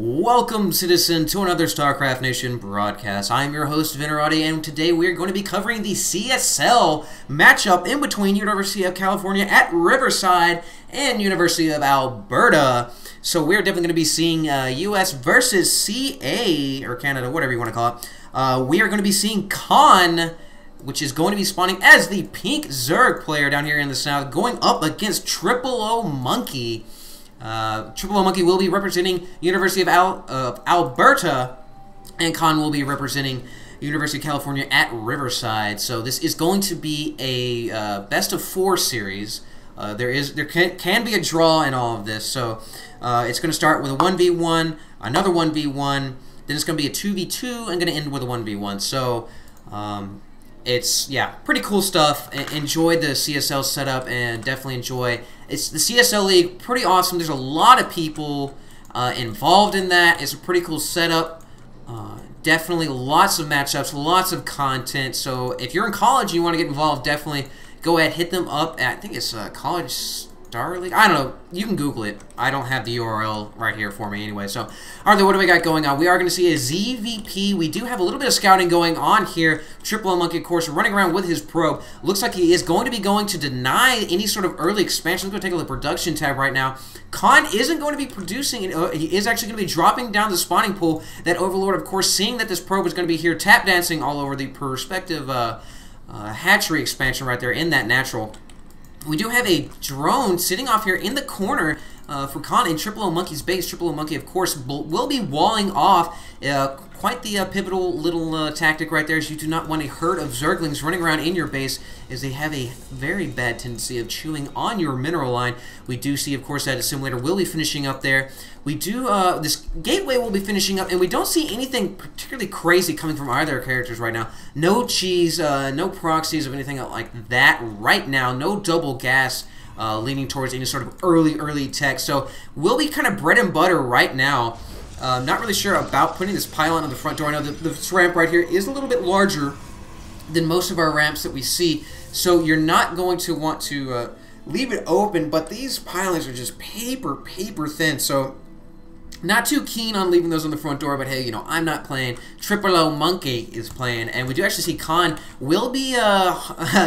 Welcome, citizen, to another Starcraft Nation broadcast. I'm your host, Venerati, and today we're going to be covering the CSL matchup in between University of California at Riverside and University of Alberta. So we're definitely going to be seeing US versus CA, or Canada, whatever you want to call it. We are going to be seeing Con, which is going to be spawning as the pink Zerg player down here in the south, going up against MmMonkeyOoO. MmMonkeyOoO will be representing University of Alberta, and Con will be representing University of California at Riverside. So this is going to be a best of 4 series. There can be a draw in all of this. So it's going to start with a 1v1, another 1v1, then it's going to be a 2v2, and going to end with a 1v1. So it's, yeah, pretty cool stuff. Enjoy the CSL setup and definitely enjoy. It's the CSL League, pretty awesome. There's a lot of people involved in that. It's a pretty cool setup. Definitely lots of matchups, lots of content. So if you're in college and you want to get involved, definitely go ahead, hit them up at, I think it's College Star League. I don't know. You can Google it. I don't have the URL right here for me anyway. So, all right, what do we got going on? We are going to see a ZVP. We do have a little bit of scouting going on here. MmMonkey, of course, running around with his probe. Looks like he is going to be going to deny any sort of early expansion. Let's go take a look at the production tab right now. Con isn't going to be producing. He is actually going to be dropping down the spawning pool. That Overlord, of course, seeing that this probe is going to be here tap dancing all over the prospective hatchery expansion right there in that natural. We do have a drone sitting off here in the corner for Con in MmMonkey's base. MmMonkey, of course, will be walling off. Quite the pivotal little tactic right there, as you do not want a herd of Zerglings running around in your base, as they have a very bad tendency of chewing on your mineral line. We do see, of course, that Assimilator will be finishing up there. We do, this Gateway will be finishing up, and we don't see anything particularly crazy coming from either characters right now. No cheese, no proxies of anything like that right now. No double gas leaning towards any sort of early tech. So we'll be kind of bread and butter right now. Not really sure about putting this pylon on the front door. I know this ramp right here is a little bit larger than most of our ramps that we see, so you're not going to want to leave it open, but these pylons are just paper thin, so not too keen on leaving those on the front door, but hey, you know, I'm not playing. MmMonkey is playing, and we do actually see Con will be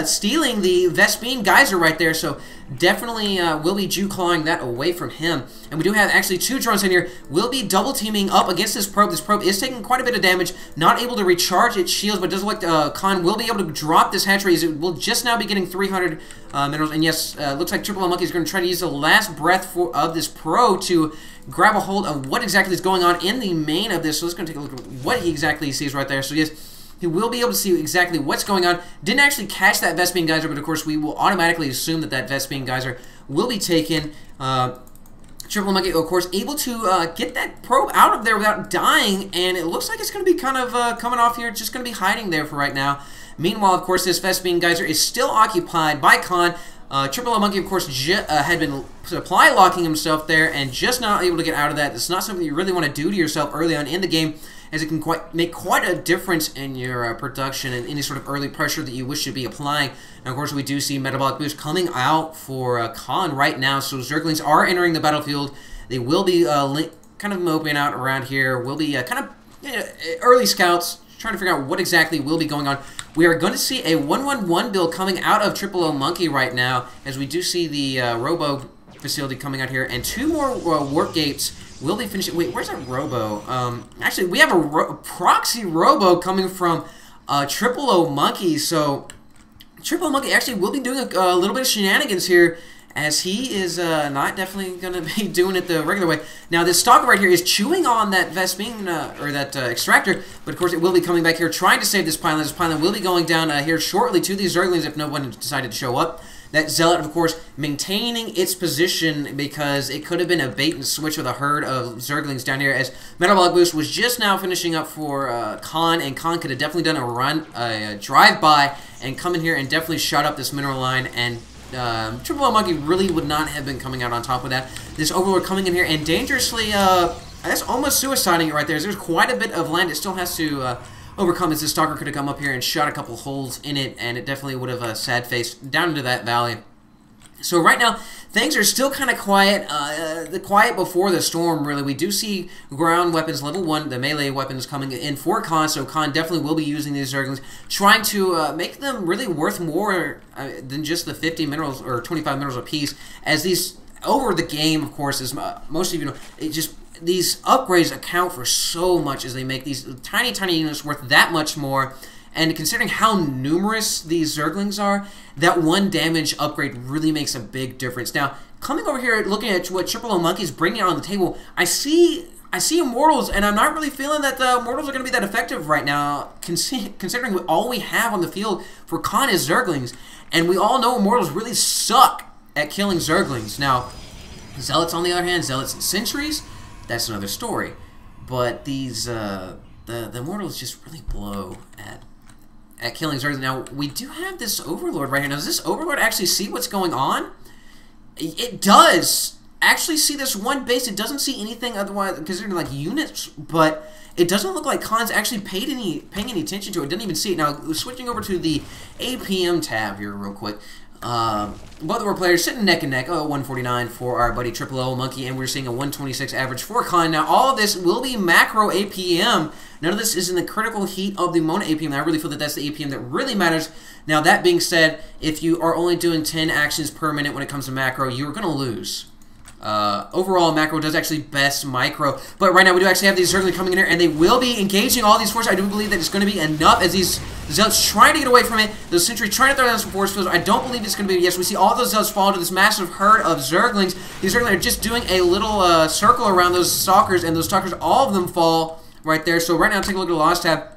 stealing the Vespine Geyser right there, so definitely will be Jew-clawing that away from him. And we do have actually 2 drones in here. We'll be double-teaming up against this probe. This probe is taking quite a bit of damage, not able to recharge its shields, but does look like Con will be able to drop this hatchery. It will just now be getting 300 minerals, and yes, looks like MmMonkey is going to try to use the last breath of this probe to grab a hold of what exactly is going on in the main of this. So let's go take a look at what he exactly sees right there. So yes, he will be able to see exactly what's going on. Didn't actually catch that Vespine Geyser, but of course we will automatically assume that that Vespine Geyser will be taken. MmMonkey, of course, able to get that probe out of there without dying, and it looks like it's going to be kind of coming off here, just going to be hiding there for right now. Meanwhile, of course, this Vespine Geyser is still occupied by Con. MmMonkey, of course, had been supply locking himself there and just not able to get out of that. It's not something you really want to do to yourself early on in the game, as it can make quite a difference in your production and any sort of early pressure that you wish to be applying. And of course, we do see Metabolic Boost coming out for Con right now, so Zerglings are entering the battlefield. They will be kind of moping out around here. Will be kind of early scouts, trying to figure out what exactly will be going on. We are going to see a 1-1-1 build coming out of MmMonkey right now, as we do see the Robo facility coming out here, and 2 more work gates will be finishing. Wait, where's that Robo? Actually, we have a proxy Robo coming from MmMonkey, so MmMonkey actually will be doing a little bit of shenanigans here, as he is not definitely going to be doing it the regular way. Now, this Stalker right here is chewing on that Vespine, or that Extractor, but of course it will be coming back here trying to save this pylon. This pylon will be going down here shortly to these Zerglings if no one decided to show up. That Zealot, of course, maintaining its position because it could have been a bait and switch with a herd of Zerglings down here, as Metabolic Boost was just now finishing up for Con, and Con could have definitely done a drive-by and come in here and definitely shot up this mineral line, and MmMonkey really would not have been coming out on top of that. This Overlord coming in here and dangerously, that's almost suiciding it right there. There's quite a bit of land it still has to overcome, as this Stalker could have come up here and shot a couple holes in it, and it definitely would have sad-faced down into that valley. So right now, things are still kind of quiet. The quiet before the storm, really. We do see ground weapons, level 1, the melee weapons coming in for Khan, so Khan definitely will be using these Zerglings, trying to make them really worth more than just the 50 minerals or 25 minerals apiece, as these, over the game, of course, as most of you know, these upgrades account for so much as they make these tiny, tiny units worth that much more. And considering how numerous these Zerglings are, that 1 damage upgrade really makes a big difference. Now, coming over here, looking at what MmMonkey's bringing on the table, I see Immortals, and I'm not really feeling that the Immortals are going to be that effective right now, considering all we have on the field for Khan is Zerglings. And we all know Immortals really suck at killing Zerglings. Now, Zealots, on the other hand, Zealots and Sentries, that's another story. But these, the Immortals just really blow at killing Zerglings. Now, we do have this Overlord right here. Now, does this Overlord actually see what's going on? It does actually see this one base. It doesn't see anything otherwise, considering like units, but it doesn't look like Khan's actually paying any attention to it. It didn't even see it. Now, switching over to the APM tab here real quick. Both of our players sitting neck and neck. 149 for our buddy MmMonkey, and we're seeing a 126 average for Khan. Now, all of this will be macro APM. None of this is in the critical heat of the mono APM. I really feel that that's the APM that really matters. Now, that being said, if you are only doing 10 actions per minute when it comes to macro, you're going to lose. Overall, macro does actually best micro, but right now we do actually have these Zerglings coming in here, and they will be engaging all these forces. I do believe that it's going to be enough as these Zealots trying to get away from it. The Sentry trying to throw down some force fields. I don't believe it's going to be. Yes, we see all those Zealots fall into this massive herd of Zerglings. These Zerglings are just doing a little circle around those Stalkers, and those Stalkers, all of them fall right there. So right now, take a look at the loss tab.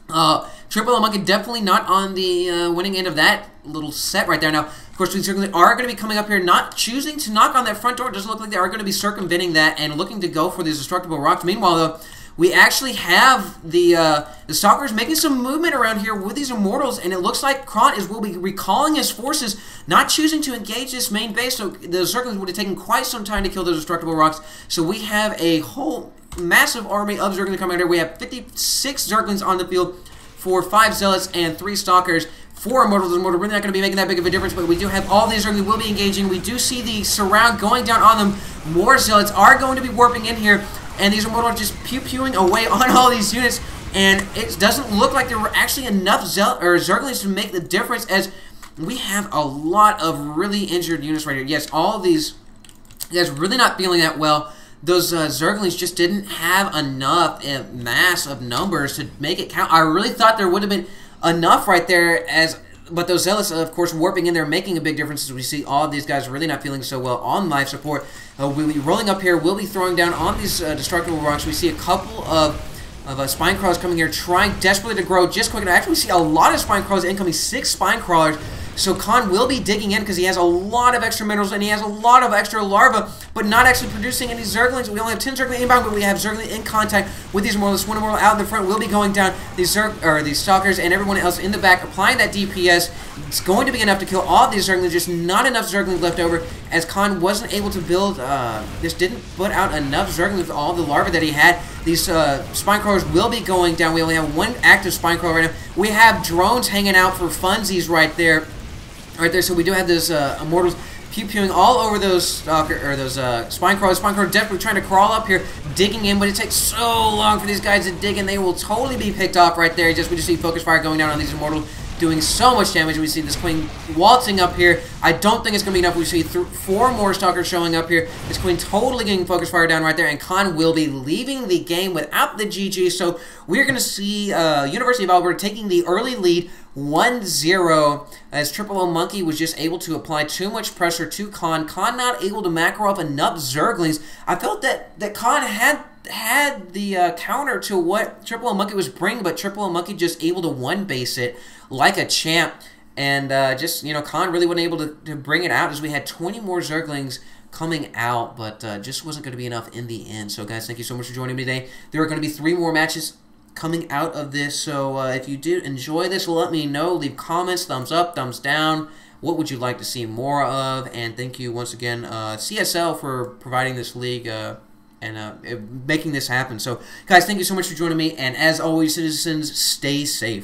MmMonkey definitely not on the winning end of that little set right there. Now, of course, we certainly are going to be coming up here, not choosing to knock on that front door. It doesn't look like they are going to be circumventing that and looking to go for these destructible rocks. Meanwhile, though, we actually have the Stalkers making some movement around here with these Immortals, and it looks like Kron will be recalling his forces, not choosing to engage this main base. So the Zerglings would have taken quite some time to kill those destructible rocks. So we have a whole massive army of Zerglings coming out here. We have 56 Zerglings on the field for 5 Zealots and 3 Stalkers. 4 Immortals. Immortals really not going to be making that big of a difference, but we do have all these Zerglings will be engaging. We do see the surround going down on them. More Zealots are going to be warping in here, and these Immortals are just pew-pewing away on all these units, and it doesn't look like there were actually enough Zerglings to make the difference, as we have a lot of really injured units right here. Yes, all of these guys really not feeling that well. Those Zerglings just didn't have enough mass of numbers to make it count. I really thought there would have been enough right there, but those Zealots, of course, warping in there, making a big difference, as we see all of these guys really not feeling so well on life support. We'll be rolling up here. We'll be throwing down on these destructible rocks. We see a couple of spine crawlers coming here, trying desperately to grow just quick. And actually, we see a lot of spine crawlers incoming, 6 spine crawlers. So Khan will be digging in because he has a lot of extra minerals and he has a lot of extra larvae, but not actually producing any Zerglings. We only have 10 Zerglings inbound, but we have Zergling in contact with these Immortals. One Immortal out in the front will be going down. These Stalkers and everyone else in the back applying that DPS. It's going to be enough to kill all of these Zerglings, just not enough Zerglings left over, as Khan wasn't able to build, just didn't put out enough Zerglings with all the larvae that he had. These spine crawlers will be going down. We only have 1 active spine crawler right now. We have drones hanging out for funsies right there. So we do have those Immortals pew-pewing all over those spine crawlers. Spine crawlers definitely trying to crawl up here, digging in, but it takes so long for these guys to dig in. They will totally be picked off right there. We just see focus fire going down on these Immortals, doing so much damage. We see this Queen waltzing up here. I don't think it's going to be enough. We see 4 more Stalkers showing up here. This Queen totally getting focus fire down right there, and Khan will be leaving the game without the GG. So we're going to see University of Alberta taking the early lead 1-0, as MmMonkey was just able to apply too much pressure to Khan. Khan not able to macro up enough Zerglings. I felt that Khan had the counter to what MmMonkey was bringing, but MmMonkey just able to one-base it like a champ. And just, you know, Khan really wasn't able to bring it out, as we had 20 more Zerglings coming out, but just wasn't going to be enough in the end. So, guys, thank you so much for joining me today. There are going to be 3 more matches coming out of this, so if you did enjoy this, let me know. Leave comments, thumbs up, thumbs down. What would you like to see more of? And thank you once again, CSL, for providing this league and making this happen. So, guys, thank you so much for joining me, and as always, citizens, stay safe.